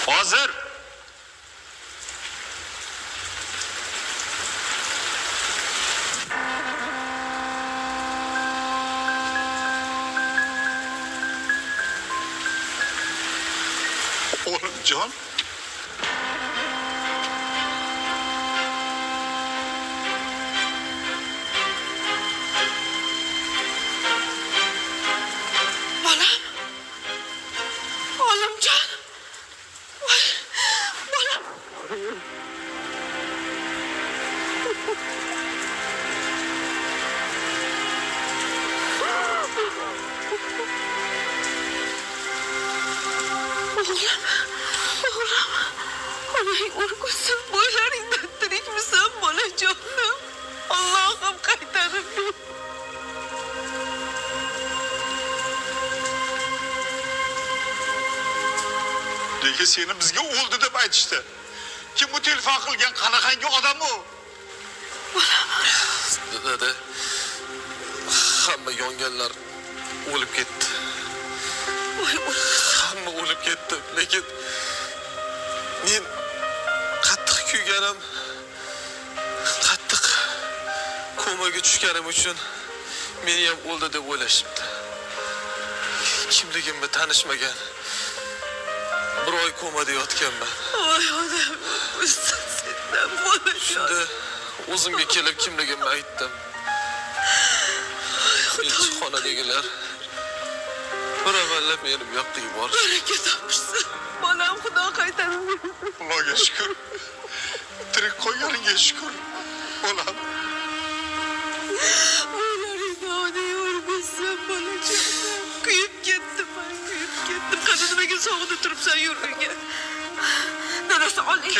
Hozir. Oğlumjon. Bolam. Olimjon. Voy, bolam. O'g'lim. Onang o'rgulsin, bo'ylaringdan tirikmisan, bolajonim? Allohim qaytarib ber. Nega seni bizga o'ldi deb aytishdi? Kim bu telefon qilgan qanaqangi odam u? Dada, hamma yonganlar o'lib ketdi. Hamma o'lib ketdi, lekin men qattiq kuyganim, qattiq komaga tushganim uchun meni ham o'ldi deb o'ylashibdi. Kimligimni tanishmagan. Bir oy komada yotganman. Voy odam, sendan bolajon. Shunda o'zimga kelib kimligimni aytdim. Elchixonadagilar bir avvallab meni bu yoqqa yuborishdi. Baraka topishsin. Bolam Xudo qaytarib bersin. Allohga shukr. Tirik qolganingga shukr. Bolam. Bo'ylaringda onang o'rgulsin, bolajonim. Kuyib ketdim. Qani nimaga sog'ida turibsan, yur uyga. Dadasi, oling.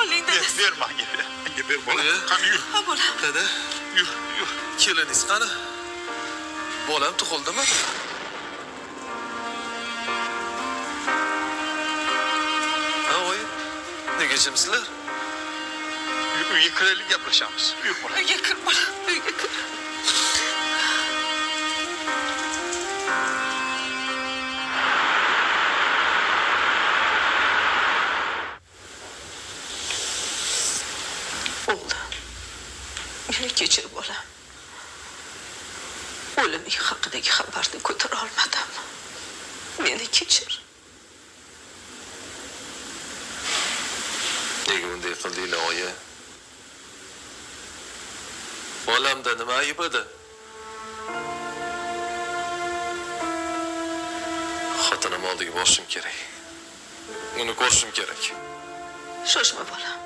Oling, dadasi. Ber menga, ber. Menga ber, bolam. Qani yur. Ha, bolam. Dada, Yur. keliningiz qani? Bolam tug'ildimi? Ha, voy. Nega jimsizlar? Uyga kiraylik, gaplashamiz. Yur, bolam. Uyga kir, bolam. Uyga kir. O'g'lim, meni kechir, bolam. O'liming haqidagi xabarni ko'tara olmadim. Meni kechir. Nega bunday qildinglar, oyi? Bolamda nima ayb edi? Xotinim oldiga borishim kerak. Uni ko'rishim kerak. Shoshma, bolam.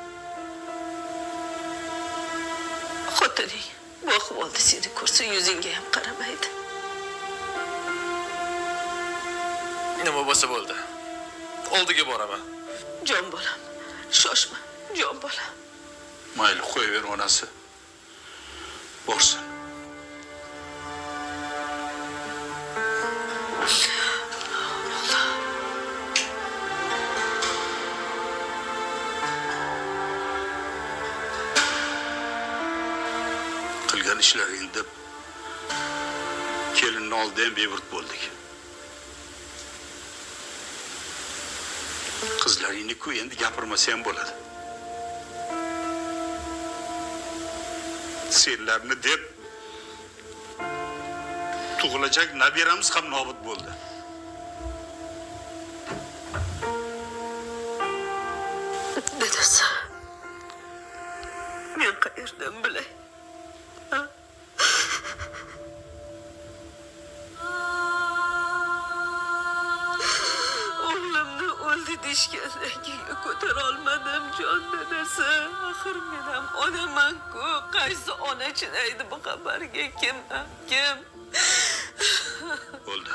Xotining bu ahvolda seni ko'rsa yuzingga ham qaramaydi. Nima bo'lsa bo'ldi. Oldiga boraman. Jon bolam, shoshma, jon bolam. Mayli, qo'yaver onasi. Borsin. Qilgan ishlaring deb kelinni oldidan bevurt bo'ldik. Qizlaringni-ku endi gapirmasa ham bo'ladi. Senlarni deb tug'ilajak nabiramiz ham nobud bo'ldi. Dadasi, men qayerdan bilay? O'g'limni o'ldi deyishgandan keyin ko'tara olmadim, jon dadasi. Axir men ham onaman-ku. Qaysi ona chinaydi bu xabarga? Kim? Bo'ldi.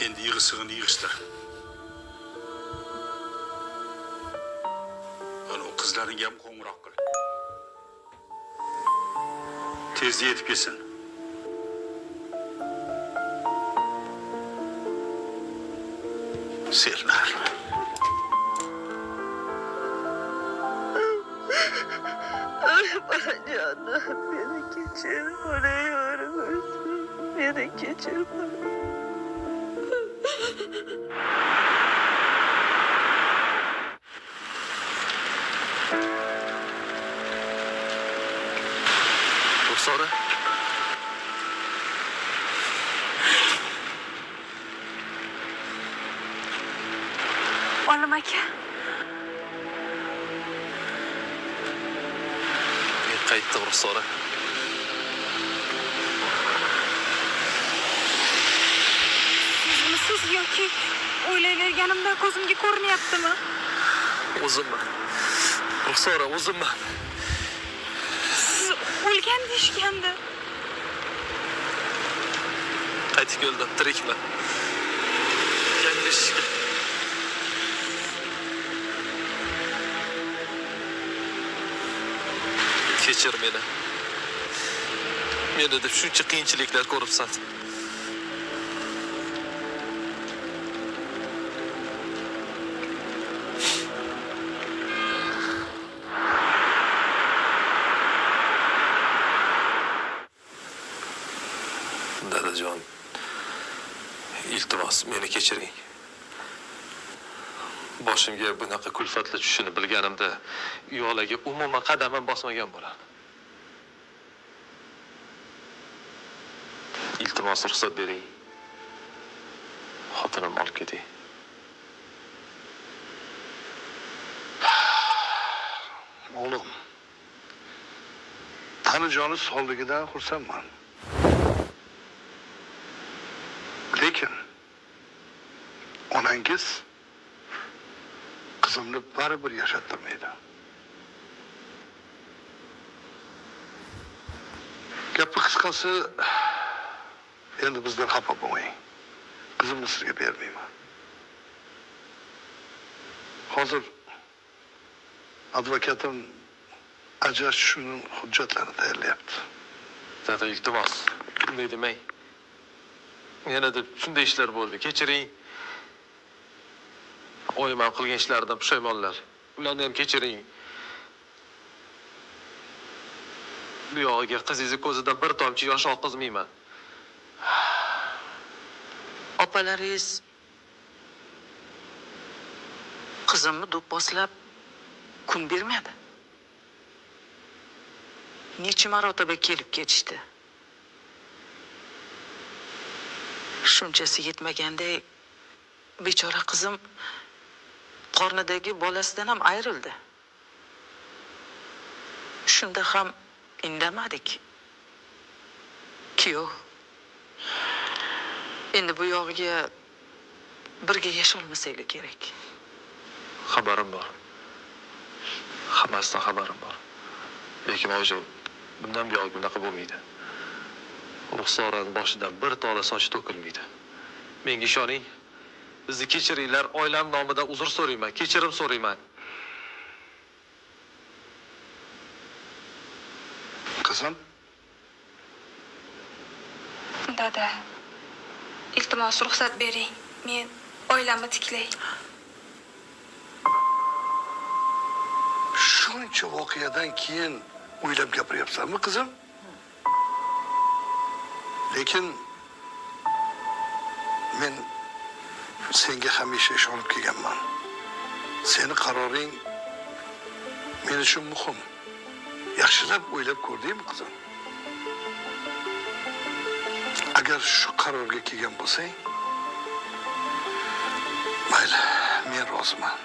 Endi yig'ishsig'ini yig'ishtir. Ana qizlaringga ham qo'ng'iroq qil. Tezda yetib kelsin. Senlar. Ay bolajonim, beni kechir, onang o'rgulsin. Beni kechir, bolam. Ruxsora. Olim aka. Men qaytdim Ruxsora. Sizmisiz yoki o'ylayverganimda ko'zimga ko'rinyaptimi? O'zimman. Ruxsora, o'zimman. Siz o'lgan deyishgandi. Qaytib keldim, tirikman. Yanglishishga. Kechir meni. Meni deb shuncha qiyinchiliklar ko'ribsan. Dadajon, iltimos meni kechiring. Boshimga bunaqa kulfatli tushishini bilganimda uyog'larga umuman qadamim bosmagan bo'lardim. Iltimos ruxsat bering. Xotinim olib keting. Oğlum, tanıcığını sog'ligidan xursandman. Lekin onangiz qizimni baribir yashattirmaydi. Gapi qisqasi, endi bizdan xafa bo'lmang. Qizimni sizga bermayman. Hozir advokatim ajrashishning hujjatlarini tayyorlayapti. Dada, iltimos, bunday demang. Yanada shunday ishlar bo'ldi. Kechiring. Oyman qilgan ishlaridan pushaymonlar. Ularni ham kechiring. Bu yog'iga qizingiz ko'zidan bir tomchi yosh oqizmayman. Opalaringiz qizimni do'pposlab kun bermadi. Necha marotaba kelib ketishdi. Shunchasi yetmagandek bechora qizim qornidagi bolasidan ham ayrildi. Shunda ham indamadik. Kuyov. Endi bu yog'iga birga yasholmasaylik kerak. Xabarim bor. Hammasidan xabarim bor. Lekin oyijon, bundan buyoq bunaqa bo'lmaydi. Ruxsoraning boshidan bir tola soch to'kilmaydi. Menga ishoning. Bizni kechiringlar, oilam nomidan uzr so'rayman, kechirim so'rayman. Qizim, Dada, iltimos ruxsat bering. Men oilamni tiklay. shuncha voqeadan keyin o'ylab gapiryapsanmi qizim? Lekin men senga hamisha ishonib kelganman. Seni qaroring men uchun muhim. Yaxshilab o'ylab ko'rdingmi qizim? Agar shu qarorga kelgan bo'lsang, mayli, men roziman.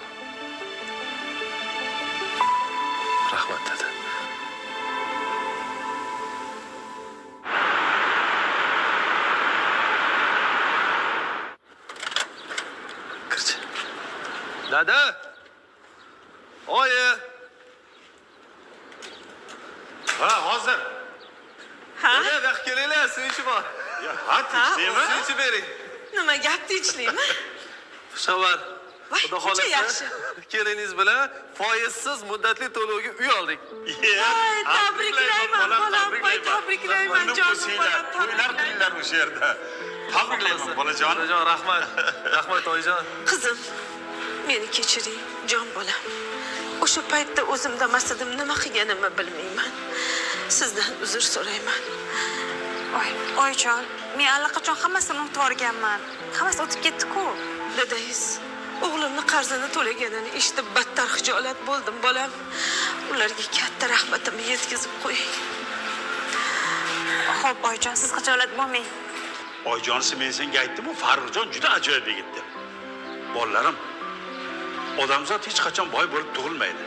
Rahmat dada. Kirchi. Dada. Oyi. Ha, hozir. Ha? Dada, vaqt kelinglar, suv ichib bor. Ya, ha, tinchlikmi? Suv ichib bering. Nima gap tinchlikmi? Xushxabar. Voy, Xudo shuncha yaxshi. xolasa, keliningiz bilan foizsiz muddatli to'lovga uy oldik. Voy, tabriklayman bolam, voy, tabriklayman jonim bolam, To'ylar qilinglar o'sha yerda. Tabriklayman bolajon. Bolajon, rahmat. Rahmat oyijon. Qizim, meni kechiring, jon bolam. O'sha paytda o'zimdamas edim, nima qilganimni bilmayman. Sizdan uzr so'rayman. Oyjon, men allaqachon hammasini unutib olganman. Hammasi o'tib ketdi-ku. Dadangiz o'g'limni qarzini to'laganini eshitib battar xijolat bo'ldim bolam. Ularga katta rahmatimni yetkazib qo'ying. Xo'p, oyijon, siz xijolat bo'lmang. Oyijonisi men senga aytdim-ku, Farruxjon juda ajoyib yigit deb. Bolalarim, odamzod hech qachon boy bo'lib tug'ilmaydi.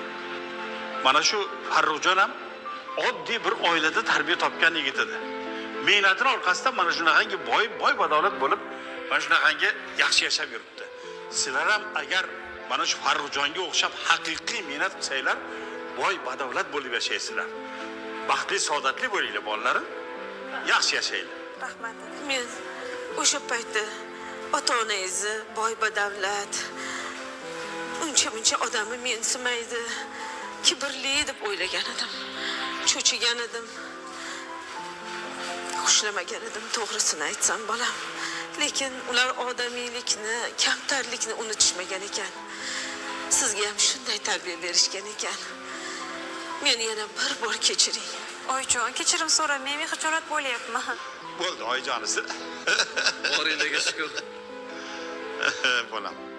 Mana shu Farruxjon ham oddiy bir oilada tarbiya topgan yigit edi. Mehnatini orqasidan mana shunaqangi boy badolat bo'lib, mana shunaqangi yaxshi yashab yuribdi. Sizlar ham agar mana shu Farruxjonga o'xshab haqiqiy mehnat qilsanglar, boy badolat bo'lib yashaysizlar. Baxtli, saodatli bo'linglar bolalarim. Yaxshi yashanglar. Rahmat. Men o'sha paytda ota-onangizni boy badavlat, uncha odamni mensimaydi, kibrli deb o'ylagan edim. Cho'chigan edim. Xushlamagan edim, to'g'risini aytsam bolam. Lekin ular odamiylikni, kamtarlikni unutishmagan ekan. Sizga ham shunday tarbiya berishgan ekan. Meni yana bir bor kechiring. Oyijon, kechirim so'ramay, men xijolat bo'lyapman. Bo'ldi oyijonisi. Boringlarga shukr. Bolam.